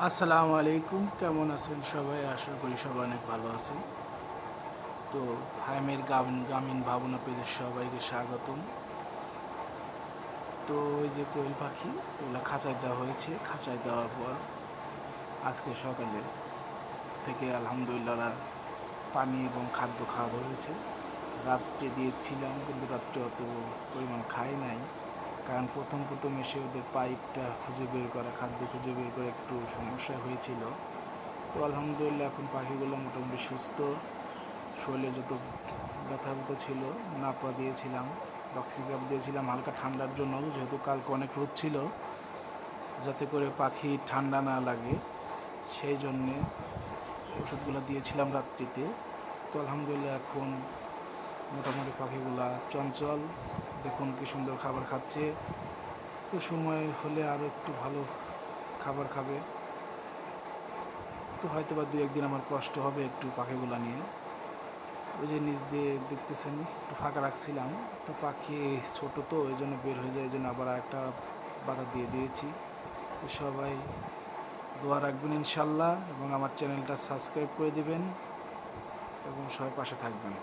আসসালামু আলাইকুম, কেমন আছেন সবাই? আশা করি সবাই অনেক ভালো আছেন। তো হাইমের গ্রামীণ ভাবনা পেজে সবাইকে স্বাগতম। তো ওই যে কোয়েল পাখি, এগুলো খাঁচায় দেওয়া হয়েছে। খাঁচায় দেওয়ার পর আজকে সকালে থেকে আলহামদুলিল্লাহ পানি এবং খাদ্য খাওয়া ধরেছে। রাত্রে দিয়েছিলাম, কিন্তু রাত্রে অত পরিমাণ খাই নাই, কারণ প্রথম প্রথম এসে ওদের পাইপটা খুঁজে বের করা, খাদ্য খুঁজে বের করে একটু সমস্যা হয়েছিল। তো আলহামদুলিল্লাহ এখন পাখিগুলো মোটামুটি সুস্থ। শরীরে যত ব্যথা ব্যথা ছিল, নাপা দিয়েছিলাম, ডক্সিকাপ দিয়েছিলাম হালকা ঠান্ডার জন্য, যেহেতু কালকে অনেক রোদ ছিল, যাতে করে পাখি ঠান্ডা না লাগে সেই জন্যে ওষুধগুলো দিয়েছিলাম রাত্রিতে। তো আলহামদুলিল্লাহ এখন মোটামুটি পাখিগুলা চঞ্চল, দেখুন কি সুন্দর খাবার খাচ্ছে। তো সময় হলে আরও একটু ভালো খাবার খাবে। তো হয়তো বা 2-1 দিন আমার কষ্ট হবে একটু পাখিগুলা নিয়ে। ওই যে নিচ দিয়ে দেখতেছেন একটু ফাঁকা রাখছিলাম, তো পাখি ছোট, তো ওই জন্য বের হয়ে যায়, এই জন্য আবার একটা বাধা দিয়ে দিয়েছি। তো সবাই দোয়া রাখবেন ইনশাল্লাহ, এবং আমার চ্যানেলটা সাবস্ক্রাইব করে দিবেন এবং সবাই পাশে থাকবেন।